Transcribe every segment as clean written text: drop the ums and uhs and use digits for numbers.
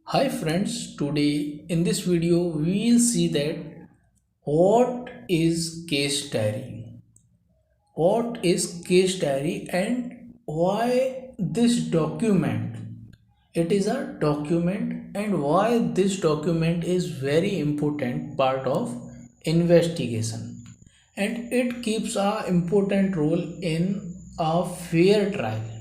Hi friends, today in this video we will see that what is case diary. What is case diary and why this document. It is a document and why this document is very important part of investigation and it keeps a important role in a fair trial.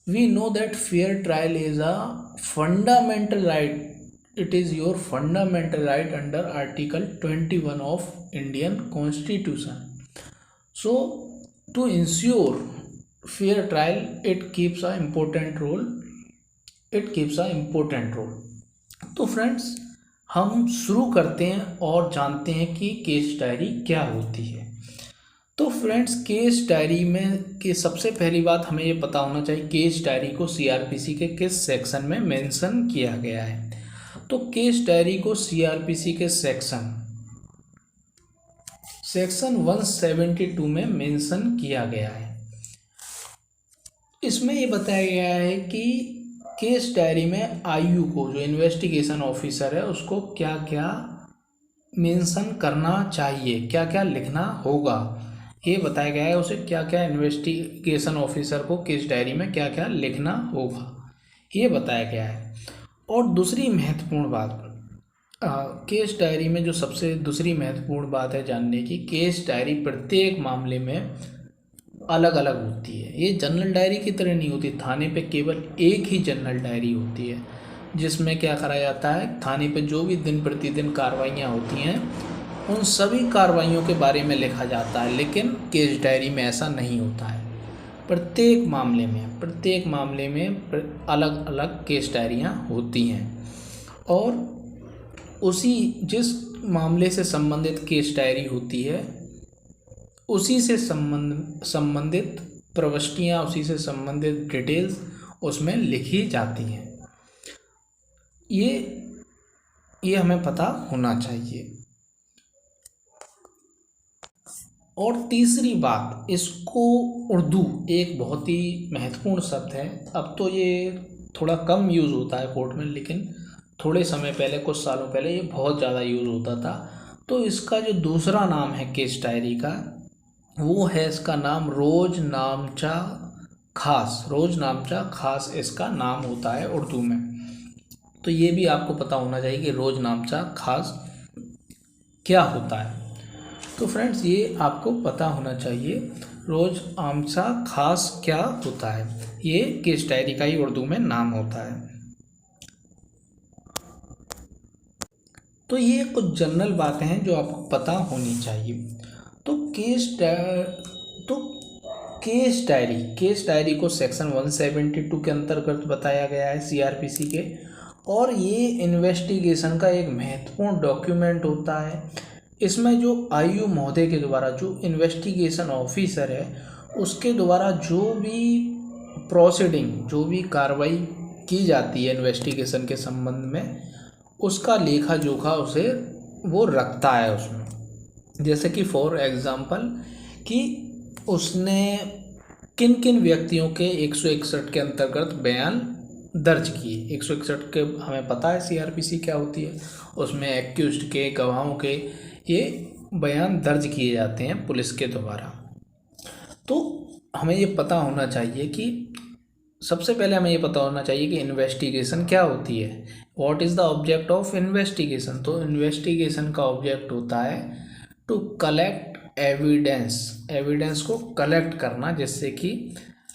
We know that fair trial is a fundamental right. It is your fundamental right under article 21 of Indian Constitution. So to ensure fair trial, it keeps a important role. तो friends, हम शुरू करते हैं और जानते हैं कि case diary क्या होती है। तो फ्रेंड्स, केस डायरी में कि सबसे पहली बात हमें ये पता होना चाहिए केस डायरी को सीआरपीसी के किस सेक्शन में मेंशन किया गया है। तो केस डायरी को सीआरपीसी के सेक्शन 172 में मेंशन किया गया है। इसमें ये बताया गया है कि केस डायरी में आईयू को, जो इन्वेस्टिगेशन ऑफिसर है, उसको क्या क्या मेंशन करना चाहिए, क्या क्या लिखना होगा, ये बताया गया है। उसे क्या क्या इन्वेस्टिगेशन ऑफिसर को केस डायरी में क्या क्या लिखना होगा, ये बताया गया है। और दूसरी महत्वपूर्ण बात, केस डायरी में जो सबसे दूसरी महत्वपूर्ण बात है जानने की, केस डायरी प्रत्येक मामले में अलग अलग होती है। ये जनरल डायरी की तरह नहीं होती। थाने पे केवल एक ही जनरल डायरी होती है जिसमें क्या करा जाता है, थाने पे जो भी दिन प्रतिदिन कार्रवाइयाँ होती हैं उन सभी कार्रवाइयों के बारे में लिखा जाता है। लेकिन केस डायरी में ऐसा नहीं होता है। प्रत्येक मामले में अलग अलग केस डायरियाँ होती हैं और उसी जिस मामले से संबंधित केस डायरी होती है उसी से संबंधित प्रविष्टियाँ, उसी से संबंधित डिटेल्स उसमें लिखी जाती हैं। ये हमें पता होना चाहिए। और तीसरी बात, इसको उर्दू एक बहुत ही महत्वपूर्ण शब्द है। अब तो ये थोड़ा कम यूज़ होता है कोर्ट में, लेकिन थोड़े समय पहले, कुछ सालों पहले ये बहुत ज़्यादा यूज़ होता था। तो इसका जो दूसरा नाम है केस डायरी का, वो है, इसका नाम रोज़नामचा खास इसका नाम होता है उर्दू में। तो ये भी आपको पता होना चाहिए कि रोज़नामचा खास क्या होता है। तो फ्रेंड्स, ये आपको पता होना चाहिए रोज़नामचा खास क्या होता है। ये केस डायरी का ही उर्दू में नाम होता है। तो ये कुछ जनरल बातें हैं जो आपको पता होनी चाहिए। तो केस डायरी को सेक्शन 172 के अंतर्गत बताया गया है सीआरपीसी के, और ये इन्वेस्टिगेशन का एक महत्वपूर्ण डॉक्यूमेंट होता है। इसमें जो आईयू महोदय के द्वारा, जो इन्वेस्टिगेशन ऑफिसर है, उसके द्वारा जो भी कार्रवाई की जाती है इन्वेस्टिगेशन के संबंध में, उसका लेखा जोखा उसे वो रखता है उसमें। जैसे कि फॉर एग्ज़ाम्पल कि उसने किन किन व्यक्तियों के 161 के अंतर्गत बयान दर्ज किए। 161 के हमें पता है सीआरपीसी क्या होती है। उसमें एक्यूज्ड के, गवाहों के ये बयान दर्ज किए जाते हैं पुलिस के द्वारा। तो हमें ये पता होना चाहिए कि सबसे पहले हमें ये पता होना चाहिए कि इन्वेस्टिगेशन क्या होती है। What is the object of investigation. तो इन्वेस्टिगेशन का ऑब्जेक्ट होता है टू कलेक्ट एविडेंस को कलेक्ट करना, जिससे कि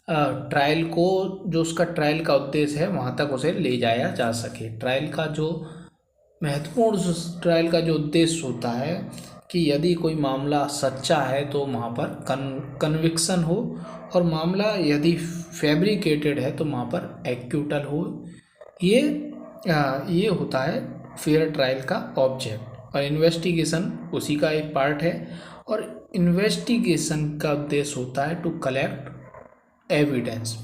ट्रायल को, जो उसका ट्रायल का उद्देश्य है, वहाँ तक उसे ले जाया जा सके। ट्रायल का जो उद्देश्य होता है कि यदि कोई मामला सच्चा है तो वहाँ पर कन्विक्शन हो, और मामला यदि फैब्रिकेटेड है तो वहाँ पर एक्यूटल हो। ये होता है फेयर ट्रायल का ऑब्जेक्ट, और इन्वेस्टिगेशन उसी का एक पार्ट है। और इन्वेस्टिगेशन का उद्देश्य होता है टू कलेक्ट एविडेंस।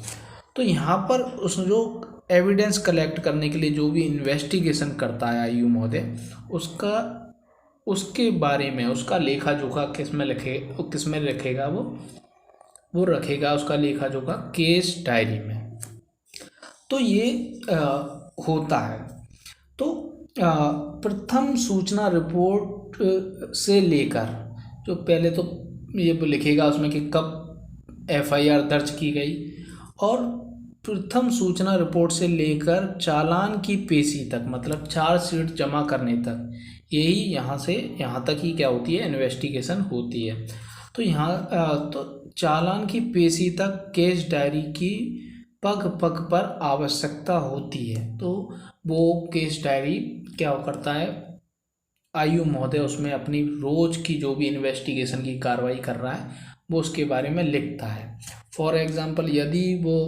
तो यहाँ पर उस जो एविडेंस कलेक्ट करने के लिए जो भी इन्वेस्टिगेशन करता है आईयू महोदय, उसके बारे में उसका लेखा जोखा किसमें रखेगा, वो रखेगा उसका लेखा जोखा केस डायरी में। तो ये होता है। प्रथम सूचना रिपोर्ट से लेकर, जो पहले तो ये लिखेगा उसमें कि कब एफआईआर दर्ज की गई, और प्रथम सूचना रिपोर्ट से लेकर चालान की पेशी तक, मतलब चार्जशीट जमा करने तक, यही यहाँ से यहाँ तक ही क्या होती है, इन्वेस्टिगेशन होती है। तो यहाँ तो चालान की पेशी तक केस डायरी की पग पग पर आवश्यकता होती है। तो वो केस डायरी क्या करता है, आयु महोदय उसमें अपनी रोज की जो भी इन्वेस्टिगेशन की कार्रवाई कर रहा है वो उसके बारे में लिखता है। फॉर एग्जांपल यदि वो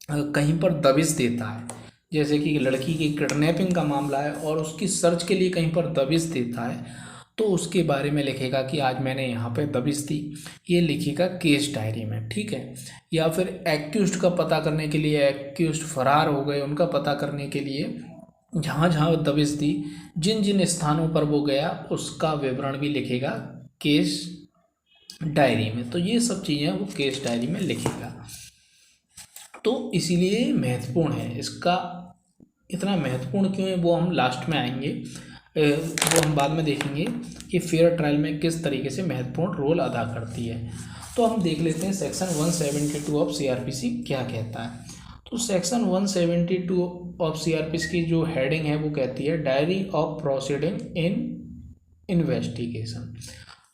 कहीं पर दबिश देता है, जैसे कि लड़की की किडनैपिंग का मामला है और उसकी सर्च के लिए कहीं पर दबिश देता है, तो उसके बारे में लिखेगा कि आज मैंने यहाँ पे दबिश दी, ये लिखेगा केस डायरी में, ठीक है। या फिर एक्यूज्ड का पता करने के लिए, एक्यूज्ड फरार हो गए उनका पता करने के लिए जहाँ जहाँ दबिश दी, जिन जिन स्थानों पर वो गया, उसका विवरण भी लिखेगा केस डायरी में। तो ये सब चीज़ें वो केस डायरी में लिखेगा। तो इसीलिए महत्वपूर्ण है, इसका इतना महत्वपूर्ण क्यों है वो हम लास्ट में आएंगे, वो हम बाद में देखेंगे कि फेयर ट्रायल में किस तरीके से महत्वपूर्ण रोल अदा करती है। तो हम देख लेते हैं सेक्शन 172 ऑफ सीआरपीसी क्या कहता है। तो सेक्शन 172 ऑफ सीआरपीसी की जो हेडिंग है वो कहती है diary of proceeding in investigation.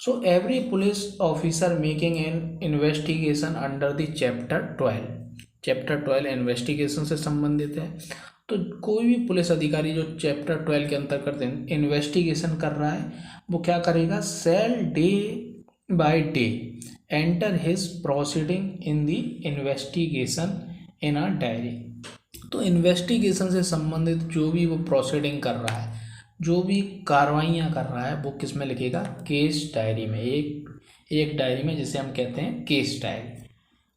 So every police officer making an investigation under the chapter 12 investigation से संबंधित है। तो कोई भी पुलिस अधिकारी जो चैप्टर 12 के अंतर्गत इन्वेस्टिगेशन कर रहा है वो क्या करेगा, shall day by day enter his proceeding in the investigation in a diary. तो इन्वेस्टिगेशन से संबंधित जो भी वो प्रोसीडिंग कर रहा है, जो भी कार्रवाइयाँ कर रहा है, वो किस में लिखेगा, केस डायरी में, एक डायरी में, जिसे हम कहते हैं केस डायरी।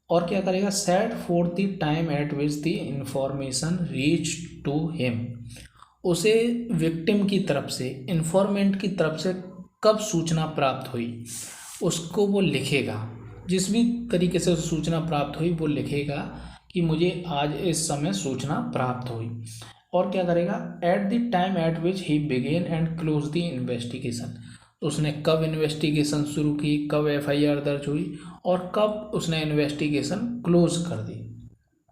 और क्या करेगा, set for the time at which the information reach to him, उसे विक्टिम की तरफ से, इन्फॉर्मेंट की तरफ से कब सूचना प्राप्त हुई उसको वो लिखेगा। जिस भी तरीके से सूचना प्राप्त हुई वो लिखेगा कि मुझे आज इस समय सूचना प्राप्त हुई। और क्या करेगा, at the time at which he begin and close the investigation, उसने कब इन्वेस्टिगेशन शुरू की, कब एफआईआर दर्ज हुई और कब उसने इन्वेस्टिगेशन क्लोज कर दी।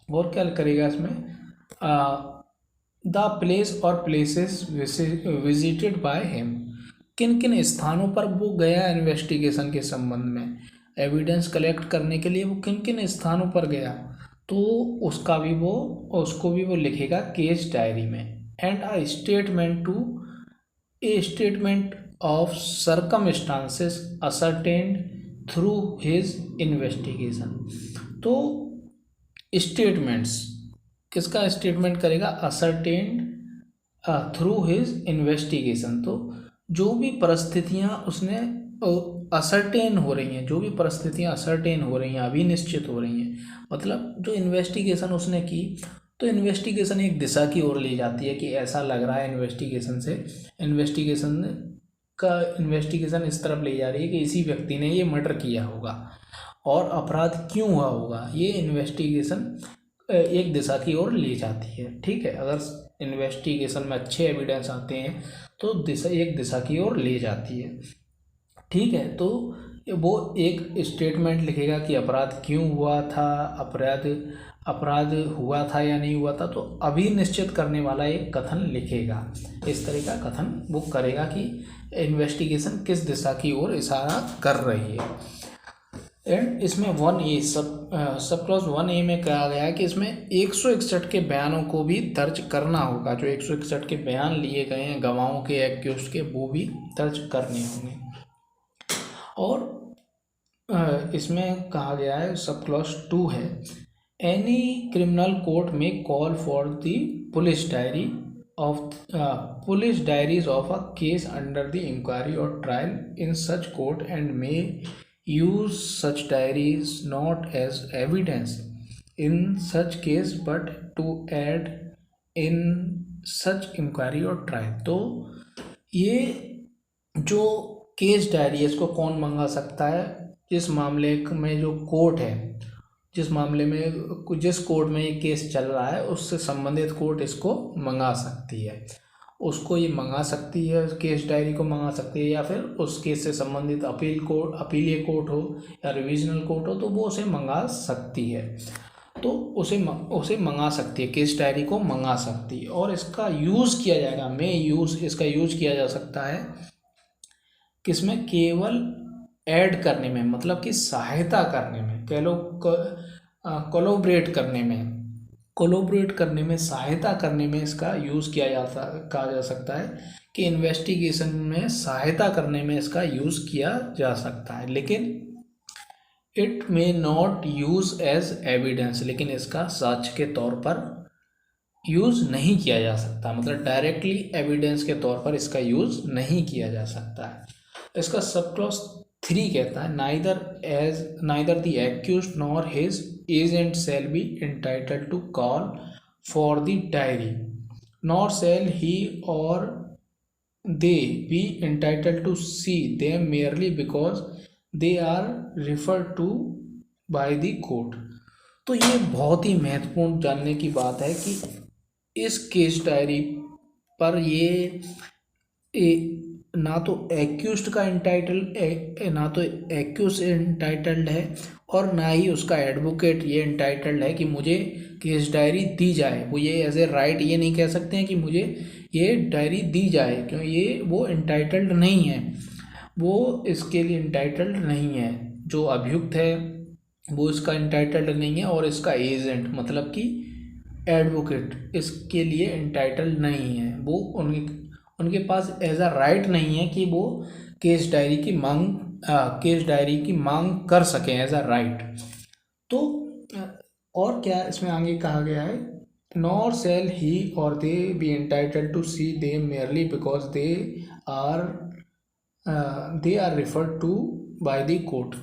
और क्या करेगा इसमें, द प्लेस और प्लेसेस विजिटेड बाय हिम, किन किन स्थानों पर वो गया इन्वेस्टिगेशन के संबंध में, एविडेंस कलेक्ट करने के लिए वो किन किन स्थानों पर गया, तो उसको भी वो लिखेगा केस डायरी में। And A statement of circumstances ascertained through his investigation. तो स्टेटमेंट्स, किसका स्टेटमेंट करेगा, असर्टेन्ड थ्रू हिज इन्वेस्टिगेशन। तो जो भी परिस्थितियां उसने असर्टेन हो रही हैं, जो भी परिस्थितियां असर्टेन हो रही हैं, अभी निश्चित हो रही हैं, मतलब जो इन्वेस्टिगेशन उसने की, तो इन्वेस्टिगेशन एक दिशा की ओर ले जाती है कि ऐसा लग रहा है इन्वेस्टिगेशन से, इन्वेस्टिगेशन इस तरफ ले जा रही है कि इसी व्यक्ति ने ये मर्डर किया होगा और अपराध क्यों हुआ होगा, ये इन्वेस्टिगेशन एक दिशा की ओर ले जाती है, ठीक है। अगर इन्वेस्टिगेशन में अच्छे एविडेंस आते हैं तो एक दिशा की ओर ले जाती है, ठीक है। तो वो एक स्टेटमेंट लिखेगा कि अपराध क्यों हुआ था, अपराध हुआ था या नहीं हुआ था, तो अभी निश्चित करने वाला एक कथन लिखेगा। इस तरह का कथन वो करेगा कि इन्वेस्टिगेशन किस दिशा की ओर इशारा कर रही है। एंड इसमें 1A सब क्लॉज 1A में कहा गया है कि इसमें 161 के बयानों को भी दर्ज करना होगा। जो 161 के बयान लिए गए हैं गवाहों के, एक्यूज्ड के, वो भी दर्ज करने होंगे। और इसमें कहा गया है, सब क्लॉज 2 है, एनी क्रिमिनल कोर्ट में call for the police diaries of a case under the inquiry और trial in such court and may use such diaries not as evidence in such case but to aid in such inquiry or trial। तो ये जो case diary है इसको कौन मंगा सकता है, जिस मामले में जो कोर्ट है, जिस कोर्ट में ये केस चल रहा है उससे संबंधित कोर्ट इसको मंगा सकती है। उसको ये मंगा सकती है, केस डायरी को मंगा सकती है, या फिर उस केस से संबंधित अपीलीय कोर्ट हो या रिविजनल कोर्ट हो तो वो उसे मंगा सकती है। तो उसे मंगा सकती है, केस डायरी को मंगा सकती है। और इसका यूज़ किया जाएगा, इसका यूज़ किया जा सकता है किसमें, केवल ऐड करने में, मतलब कि सहायता करने में, कोलोबरेट करने में, सहायता करने में इसका यूज़ कहा जा सकता है कि इन्वेस्टिगेशन में सहायता करने में इसका यूज़ किया जा सकता है। लेकिन it may not use as evidence, लेकिन इसका साक्ष्य के तौर पर यूज़ नहीं किया जा सकता, मतलब डायरेक्टली एविडेंस के तौर पर इसका यूज़ नहीं किया जा सकता है। इसका सब क्लॉज 3 कहता है neither the accused nor his agent shall be entitled to call for the diary, nor shall he और they be entitled to see them merely because they are referred to by the court. तो ये बहुत ही महत्वपूर्ण जानने की बात है कि इस केस डायरी पर ना तो एक्यूज्ड एंटाइटल्ड है और ना ही उसका एडवोकेट ये एंटाइटल्ड है कि मुझे केस डायरी दी जाए। वो ये एज ए राइट ये नहीं कह सकते हैं कि मुझे ये डायरी दी जाए, क्यों वो एंटाइटल्ड नहीं है, वो इसके लिए एंटाइटल्ड नहीं है। जो अभियुक्त है वो इसका एंटाइटल्ड नहीं है और इसका एजेंट मतलब कि एडवोकेट इसके लिए एंटाइटल्ड नहीं है। वो उनके पास एज अ राइट नहीं है कि वो केस डायरी की मांग कर सकें एज अ राइट। तो और क्या इसमें आगे कहा गया है, नॉर सेल ही और they be entitled to see they merely because they are referred to by the court,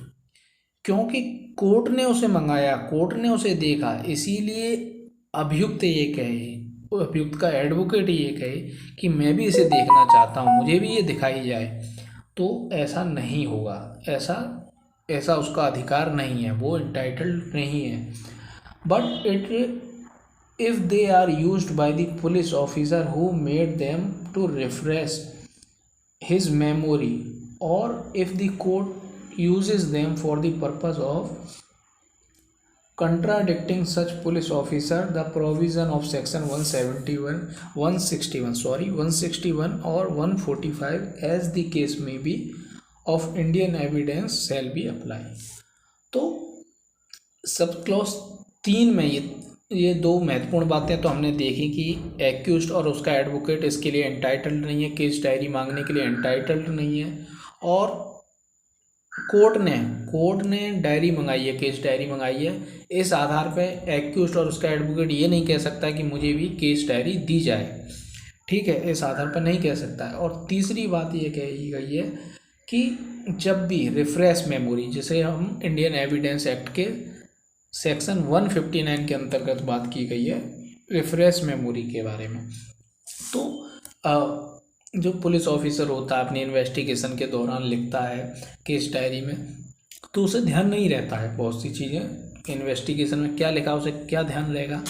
क्योंकि कोर्ट ने उसे मंगाया, कोर्ट ने उसे देखा, इसीलिए अभियुक्त ये कहे, अभियुक्त का एडवोकेट ये कहे कि मैं भी इसे देखना चाहता हूँ, मुझे भी ये दिखाई जाए, तो ऐसा नहीं होगा, ऐसा उसका अधिकार नहीं है, वो एंटाइटल्ड नहीं है। But if they are used by the police officer who made them to refresh his memory, or if the court uses them for the purpose of contradicting such police officer the provision of section 161 or 145 as the case may be of Indian evidence shall be applied। तो sub clause 3 में ये 2 महत्वपूर्ण बातें तो हमने देखी कि accused और उसका एडवोकेट इसके लिए एंटाइटल्ड नहीं है, केस डायरी मांगने के लिए एंटाइटल्ड नहीं है, और कोर्ट ने डायरी मंगाई है, केस डायरी मंगाई है, इस आधार पे एक्यूज्ड और उसका एडवोकेट ये नहीं कह सकता कि मुझे भी केस डायरी दी जाए, ठीक है, इस आधार पर नहीं कह सकता है। और तीसरी बात ये कही गई है कि जब भी रिफ्रेश मेमोरी, जिसे हम इंडियन एविडेंस एक्ट के सेक्शन 159 के अंतर्गत बात की गई है रिफ्रेश मेमोरी के बारे में, तो जो पुलिस ऑफिसर होता है अपनी इन्वेस्टिगेशन के दौरान लिखता है केस डायरी में, तो उसे ध्यान नहीं रहता है बहुत सी चीज़ें, इन्वेस्टिगेशन में क्या लिखा उसे क्या ध्यान रहेगा,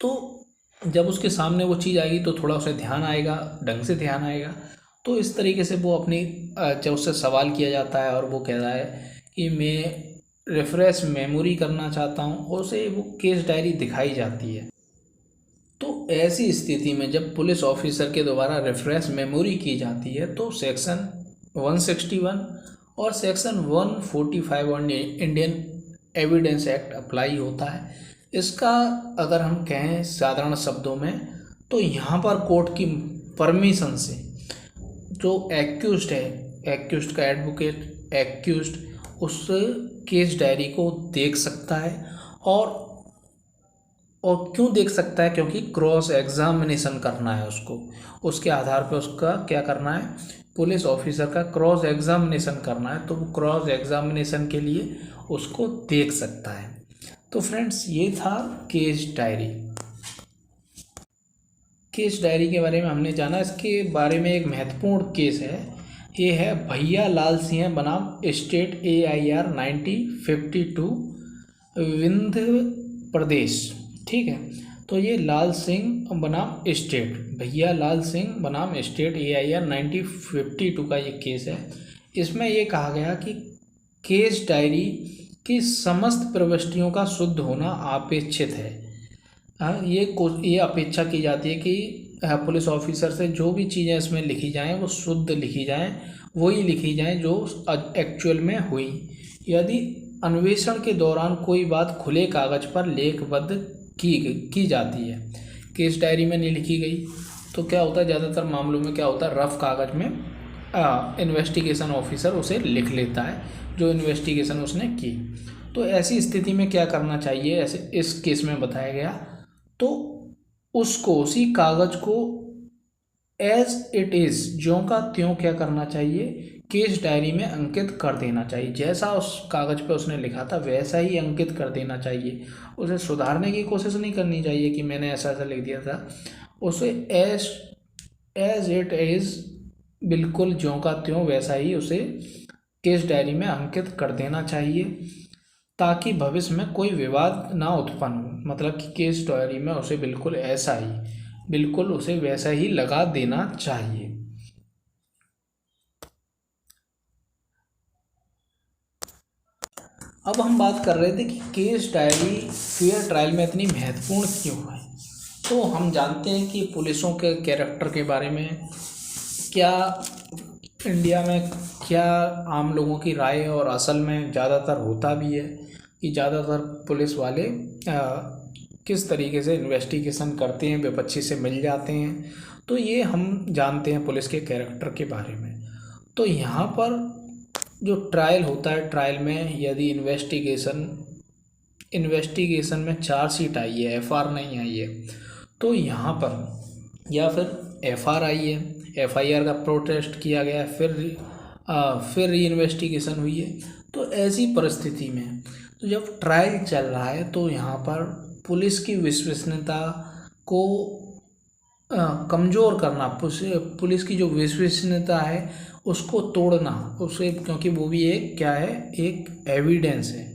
तो जब उसके सामने वो चीज़ आएगी तो थोड़ा उसे ध्यान आएगा, ढंग से ध्यान आएगा। तो इस तरीके से वो अपनी जब उससे सवाल किया जाता है और वो कह रहा है कि मैं रिफ्रेश मेमोरी करना चाहता हूँ, और उसे वो केस डायरी दिखाई जाती है, तो ऐसी स्थिति में जब पुलिस ऑफिसर के द्वारा रिफ्रेश मेमोरी की जाती है तो सेक्शन 161 और section 145 Indian evidence act apply होता है। इसका अगर हम कहें साधारण शब्दों में तो यहाँ पर कोर्ट की परमिशन से जो एक्यूज्ड है, एक्यूज्ड का एडवोकेट एक्यूज्ड उस केस डायरी को देख सकता है, और क्यों देख सकता है, क्योंकि क्रॉस एग्जामिनेशन करना है उसको, उसके आधार पर उसका क्या करना है, पुलिस ऑफिसर का क्रॉस एग्जामिनेशन करना है, तो वो क्रॉस एग्जामिनेशन के लिए उसको देख सकता है। तो फ्रेंड्स ये था केस डायरी। केस डायरी के बारे में हमने जाना। इसके बारे में एक महत्वपूर्ण केस है, ये है भैया लाल सिंह बनाम स्टेट AIR 1952 विंध्य प्रदेश, ठीक है। तो ये लाल सिंह बनाम स्टेट, भैया लाल सिंह बनाम स्टेट AIR 1952 का ये केस है। इसमें ये कहा गया कि केस डायरी की समस्त प्रविष्टियों का शुद्ध होना अपेक्षित है। ये अपेक्षा की जाती है कि पुलिस ऑफिसर से जो भी चीज़ें इसमें लिखी जाएं वो शुद्ध लिखी जाएं, वही लिखी जाएं जो एक्चुअल में हुई। यदि अन्वेषण के दौरान कोई बात खुले कागज पर लेखबद्ध की जाती है, केस डायरी में नहीं लिखी गई, तो क्या होता है, ज़्यादातर मामलों में क्या होता है, रफ कागज में इन्वेस्टिगेशन ऑफिसर उसे लिख लेता है जो इन्वेस्टिगेशन उसने की। तो ऐसी स्थिति में क्या करना चाहिए, ऐसे इस केस में बताया गया, तो उसको उसी कागज को एज इट इज़ ज्यों का त्यों क्या करना चाहिए, केस डायरी में अंकित कर देना चाहिए। जैसा उस कागज पे उसने लिखा था वैसा ही अंकित कर देना चाहिए। उसे सुधारने की कोशिश नहीं करनी चाहिए कि मैंने ऐसा ऐसा लिख दिया था। उसे एज इट इज़ बिल्कुल ज्यों का त्यों वैसा ही उसे केस डायरी में अंकित कर देना चाहिए, ताकि भविष्य में कोई विवाद ना उत्पन्न हो। मतलब कि केस डायरी में उसे बिल्कुल ऐसा ही, बिल्कुल उसे वैसा ही लगा देना चाहिए। अब हम बात कर रहे थे कि केस डायरी फेयर ट्रायल में इतनी महत्वपूर्ण क्यों है। तो हम जानते हैं कि पुलिसों के कैरेक्टर के बारे में क्या इंडिया में क्या आम लोगों की राय और असल में ज़्यादातर होता भी है कि ज़्यादातर पुलिस वाले किस तरीके से इन्वेस्टिगेशन करते हैं, विपक्षी से मिल जाते हैं। तो ये हम जानते हैं पुलिस के कैरेक्टर के बारे में। तो यहाँ पर जो ट्रायल होता है, ट्रायल में यदि इन्वेस्टिगेशन में चार्जशीट आई है, FR नहीं आई है, तो यहाँ पर या फिर FR आई है, FIR का प्रोटेस्ट किया गया है, फिर री इन्वेस्टिगेशन हुई है, तो ऐसी परिस्थिति में तो जब ट्रायल चल रहा है तो यहाँ पर पुलिस की विश्वसनीयता को कमज़ोर करना, पुलिस की जो विश्वसनीयता है उसको तोड़ना, उसे, क्योंकि वो भी एक क्या है, एक एविडेंस है,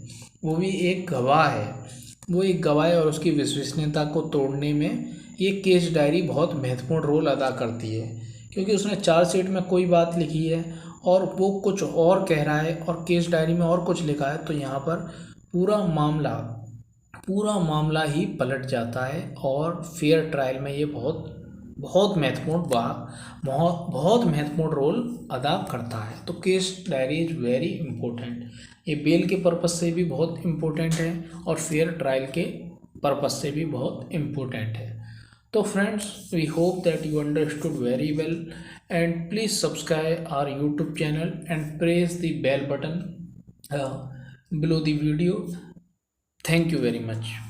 वो भी एक गवाह है, वो एक गवाह है, और उसकी विश्वसनीयता को तोड़ने में ये केस डायरी बहुत महत्वपूर्ण रोल अदा करती है। क्योंकि उसने चार्जशीट में कोई बात लिखी है और वो कुछ और कह रहा है और केस डायरी में और कुछ लिखा है, तो यहाँ पर पूरा मामला ही पलट जाता है और फेयर ट्रायल में ये बहुत महत्वपूर्ण रोल अदा करता है। तो case diary is very important. ये बेल के पर्पज़ से भी बहुत इम्पोर्टेंट है और फेयर ट्रायल के पर्पज़ से भी बहुत इम्पोर्टेंट है। तो friends, we hope that you understood very well, and please subscribe our YouTube channel and press the bell button below the video. Thank you very much.